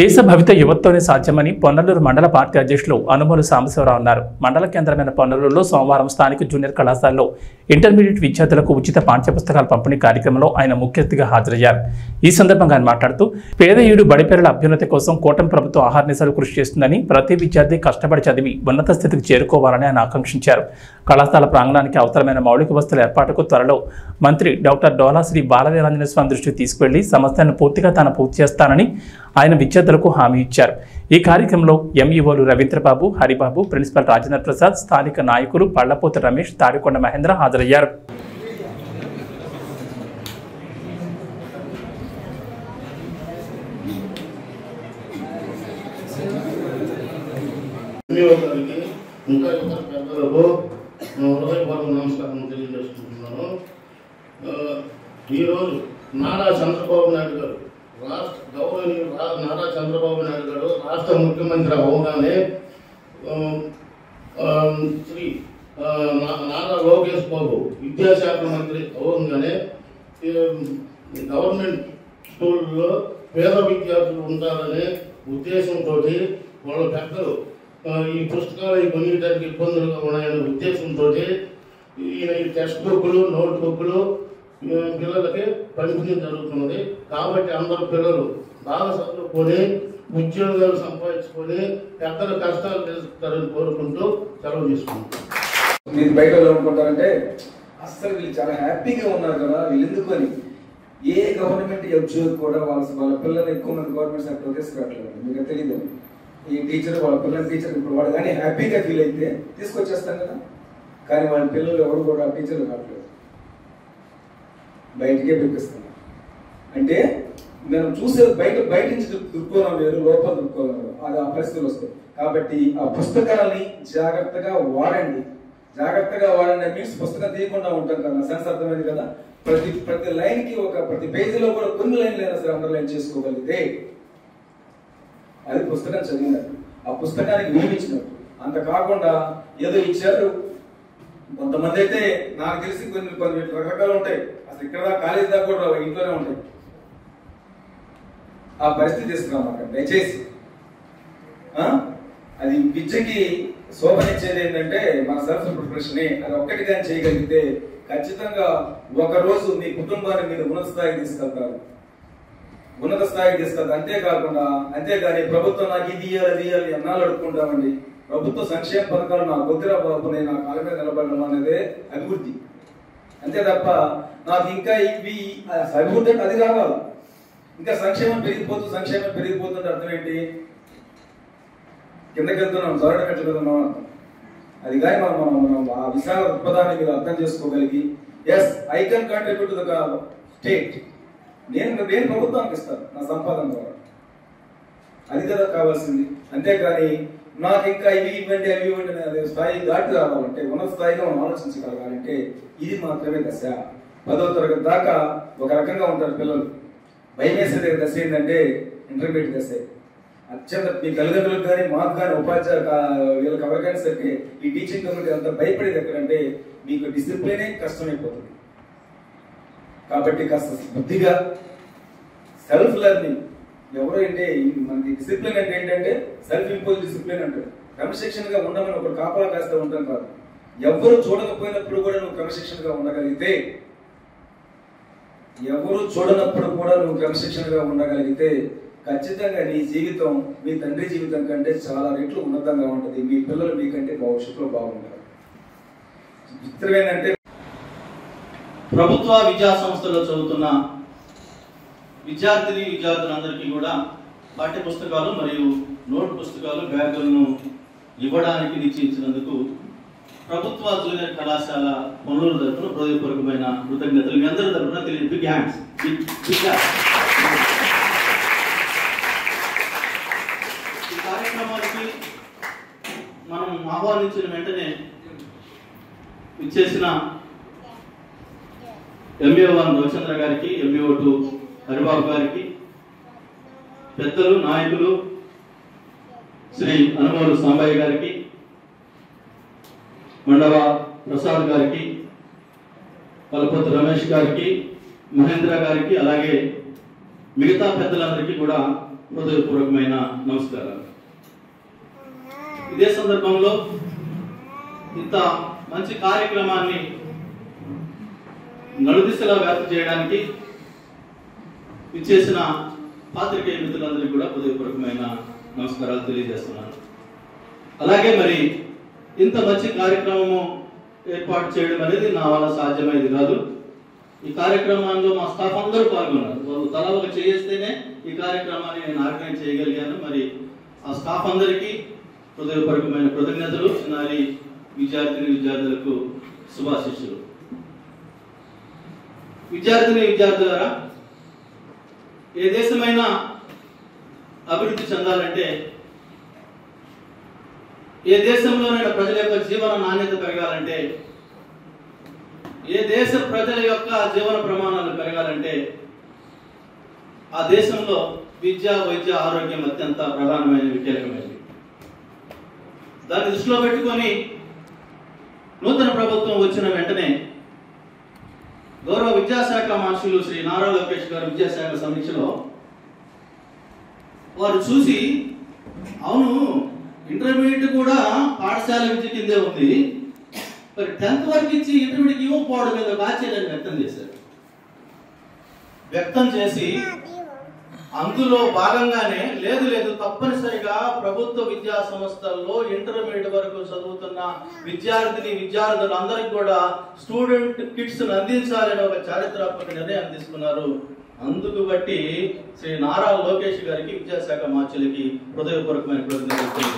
దేశ భవిత యువతతోనే సాధ్యమని పొన్నలూరు మండల పార్టీ అధ్యక్షులు అనుమోలు సాంబశివరావు అన్నారు. మండల కేంద్రమైన పొన్నలూరులో సోమవారం స్థానిక జూనియర్ కళాశాలలో ఇంటర్మీడియట్ విద్యార్థులకు ఉచిత పాఠ్యపుస్తకాల పంపిణీ కార్యక్రమంలో ఆయన ముఖ్య అతిథిగా హాజరయ్యారు. ఈ సందర్భంగా ఆయన మాట్లాడుతూ పేదయుడు బడిపిల్లల అభ్యున్నతి కోసం కూటమి ప్రభుత్వం ఆహార్నిశలు కృషి చేస్తుందని, ప్రతి విద్యార్థి కష్టపడి చదివి ఉన్నత స్థితికి చేరుకోవాలని ఆయన ఆకాంక్షించారు. కళాశాల ప్రాంగణానికి అవసరమైన మౌలిక వసతుల ఏర్పాటుకు త్వరలో మంత్రి డాక్టర్ డోలా శ్రీ బాలవీరాంజనేయ స్వామి దృష్టికి తీసుకువెళ్లి సమస్యను పూర్తిగా తాను పూర్తి చేస్తానని ఆయన విద్యార్థులకు హామీ ఇచ్చారు. ఈ కార్యక్రమంలో ఎంఈఓలు రవీంద్రబాబు, హరిబాబు, ప్రిన్సిపల్ రాజేంద్ర ప్రసాద్, స్థానిక నాయకులు పళ్లపోత రమేష్, తాడికొండ మహేంద్ర హాజరయ్యారు. ఈరోజు నారా చంద్రబాబు నాయుడు గారు నారా చంద్రబాబు నాయుడు గారు రాష్ట్ర ముఖ్యమంత్రి అవగానే శ్రీ నారా లోకేష్ బాబు విద్యాశాఖ మంత్రి అవగానే గవర్నమెంట్ స్కూల్లో పేద విద్యార్థులు ఉండాలనే ఉద్దేశంతో వాళ్ళ పెద్దలు ఈ పుస్తకాలు కొనియడానికి ఇబ్బందులుగా ఉన్నాయనే ఉద్దేశంతో ఈయన ఈ టెక్స్ట్ బుక్లు, నోట్ బుక్లు పిల్లలకి పంపిణీ జరుగుతున్నది. కాబట్టి అందరు పిల్లలు బాగా చదువుకొని ఉద్యోగాలు సంపాదించుకొని పెద్దల కష్టాలు తెలుస్తారని కోరుకుంటూ సెలవు తీసుకుంటాం. మీరు బయట అనుకుంటారంటే అస్సలు వీళ్ళు చాలా హ్యాపీగా ఉన్నారు కదా, వీళ్ళు ఎందుకని ఏ గవర్నమెంట్ ఉద్యోగి కూడా వాళ్ళ పిల్లలు ఎక్కువ మంది గవర్నమెంట్ సెక్టర్ తీసుకురావట్లేదు. మీకు తెలియదు, ఈ టీచర్ వాళ్ళ పిల్లల టీచర్ ఇప్పుడు వాడు కానీ హ్యాపీగా ఫీల్ అయితే తీసుకొచ్చేస్తాం కదా, కానీ వాళ్ళ పిల్లలు ఎవరు కూడా టీచర్లు కావట్లేదు, బయటకే పంపిస్తున్నాం. అంటే మనం చూసే బయట నుంచి దుర్కోవడం వేరు, లోపల దుర్కోవడం వేరు, అది ఆ పరిస్థితులు వస్తాయి. కాబట్టి ఆ పుస్తకాలని జాగ్రత్తగా వాడండి. మీన్స్ పుస్తకం తీయకుండా ఉంటాం కదా, సెన్స్ అర్థమైంది కదా. ప్రతి లైన్ కి ప్రతి పేజీలో కూడా కొన్ని లైన్లు అయినా సరే అండర్లైన్ చేసుకోగలిగితే అది పుస్తకం చదివినట్టు, ఆ పుస్తకానికి నియమించినట్టు. అంత కాకుండా ఏదో ఇచ్చారు. కొంతమంది అయితే నాకు తెలిసి కొన్ని రకరకాలు ఉంటాయి, అసలు ఇక్కడ కాలేజీ దాకా కూడా ఇంట్లోనే ఉంటాయి. ఆ పరిస్థితి తీసుకురామాట దయచేసి. అది విద్యకి శోభనిచ్చేది ఏంటంటే మన సెల్ఫ్ ప్రిపరేషన్. అది ఒక్కటి కానీ చేయగలిగితే ఖచ్చితంగా ఒకరోజు మీ కుటుంబాన్ని మీరు ఉన్నత స్థాయికి తీసుకెళ్తారు. అంతేగాని ప్రభుత్వం నాకు ఇది ఇయ్యాలి ఎన్నాళ్ళు అడుక్కుంటామండి. ప్రభుత్వ సంక్షేమ పథకాలు నాకు వద్దురా బాబు, నేను నా కాళ్ళ మీద నిలబడడం అనేదే అభివృద్ధి. అంతే తప్ప నాకు ఇంకా ఇవి అభివృద్ధి అంటే అది రావాలి. ఇంకా సంక్షేమం పెరిగిపోతుంటే అర్థం ఏంటి? కిందకి వెళ్తున్నాం, జరగడం వెళ్తున్నాం అర్థం. అది కానీ మనం ఆ విశాల దృక్పథాన్ని మీరు అర్థం చేసుకోగలిగి as I can contribute to the state, నేను ప్రభుత్వానికి ఇస్తాను నా సంపాదన ద్వారా, అది కదా కావాల్సింది. అంతేకాని నాకు ఇంకా ఇవి ఇవ్వండి అవి ఇవ్వండి అనే స్థాయి దాటి రావాలంటే, ఉన్నత స్థాయిగా మనం ఆలోచించగలగాలంటే ఇది మాత్రమే దశ. 10వ తరగతి దాకా ఒక రకంగా ఉంటారు పిల్లలు. భయం వేసే దశ ఏంటంటే ఇంటర్మీడియట్ దశ. అత్యంత మీ తల్లిదండ్రులకు కానీ మాకు కానీ ఉపాధ్యాయులు వీళ్ళకి ఎవరికైనా సరికి ఈ టీచింగ్ కమ్యూనిటీ అంతా భయపడేది ఎక్కడంటే మీకు డిసిప్లినే కష్టమైపోతుంది. కాబట్టి కాస్త బుద్ధిగా సెల్ఫ్ లెర్నింగ్. ఎవరు అంటే మనకి డిసిప్లిన్ అంటే ఏంటంటే సెల్ఫ్ ఇంపోజ్ డిసిప్లిన్ అంటారు. క్రమశిక్షణగా ఉండమని ఒకరు కాపలా కాస్త ఉంటాం కాదు. ఎవరు చూడకపోయినప్పుడు కూడా నువ్వు క్రమశిక్షణగా ఉండగలిగితే, ఖచ్చితంగా నీ జీవితం మీ తండ్రి జీవితం కంటే చాలా రెట్లు ఉన్నతంగా ఉంటుంది. మీ పిల్లలు మీకంటే భవిష్యత్తులో బాగుంటారు. చిత్రం ఏంటంటే ప్రభుత్వ విద్యా సంస్థలో చదువుతున్న విద్యార్థులందరికీ కూడా పాఠ్య పుస్తకాలు మరియు నోట్ పుస్తకాలు, బ్యాగులను ఇవ్వడానికి నిశ్చయించినందుకు ప్రభుత్వ జూనియర్ కళాశాల పొన్నలూరు తరఫున హృదయపూర్వకమైన కృతజ్ఞతలు మీ అందరి తరఫున తెలియదు. Big hands. ఈ కార్యక్రమానికి మనం ఆహ్వానించిన వెంటనే ఇచ్చేసిన ఎంఈఓ1 రవిచంద్ర గారికి, ఎంఈఓ2 హరిబాబు గారికి, పెద్దలు నాయకులు శ్రీ అనుమోలు సాంబయ్య గారికి, మండవ ప్రసాద్ గారికి, పలపతి రమేష్ గారికి, మహేంద్ర గారికి, అలాగే మిగతా పెద్దలందరికీ కూడా హృదయపూర్వకమైన నమస్కారాలు. ఇదే సందర్భంలో ఇంత మంచి కార్యక్రమాన్ని నలుదిశలా వ్యాప్తి చేయడానికి ఇచ్చేసిన పాత్రికేయ మిత్రులందరికీ కూడా హృదయపూర్వకమైన నమస్కారాలు తెలియజేస్తున్నాను. అలాగే మరి ఇంత మంచి కార్యక్రమము ఏర్పాటు చేయడం అనేది నా వల్ల సాధ్యమైంది కాదు. ఈ కార్యక్రమంలో మా స్టాఫ్ అందరూ పాల్గొన్నారు. వాళ్ళు తల ఒక చేస్తేనే ఈ కార్యక్రమాన్ని నేను ఆర్గనైజ్ చేయగలిగాను. మరి ఆ స్టాఫ్ అందరికీ హృదయపూర్వకమైన కృతజ్ఞతలు. చిన్నారి విద్యార్థులకు శుభాశిస్సులు. విద్యార్థులారా, ఏ దేశమైనా అభివృద్ధి చెందాలంటే, ఏ దేశంలోనైనా ప్రజల యొక్క జీవన నాణ్యత పెరగాలంటే, ఏ దేశ ప్రజల యొక్క జీవన ప్రమాణాలు పెరగాలంటే ఆ దేశంలో విద్య, వైద్య, ఆరోగ్యం అత్యంత ప్రధానమైనవి, కీలకమైనవి. దాన్ని దృష్టిలో పెట్టుకొని నూతన ప్రభుత్వం వచ్చిన వెంటనే గౌరవ విద్యాశాఖ మంత్రులు శ్రీ నారా లోకేష్ గారు విద్యాశాఖ సమీక్షలో వారు చూసి, అవును ఇంటర్మీడియట్ కూడా పాఠశాల విద్య కిందే ఉంది, మరి 10th వరకు ఇచ్చి ఇంటర్మీడియట్ ఇవ్వకపోవడం మీద ఒక ఆశ్చర్యాన్ని వ్యక్తం చేసి అందులో భాగంగానే లేదు తప్పనిసరిగా ప్రభుత్వ విద్యా సంస్థల్లో ఇంటర్మీడియట్ వరకు చదువుతున్న విద్యార్థులందరికీ కూడా స్టూడెంట్ కిట్స్ అందించాలని ఒక చారిత్రాత్మక నిర్ణయాన్ని తీసుకున్నారు. అందుకు బట్టి శ్రీ నారా లోకేష్ గారికి, విద్యాశాఖ మార్చులకి హృదయపూర్వకమైన కృతజ్ఞతలు.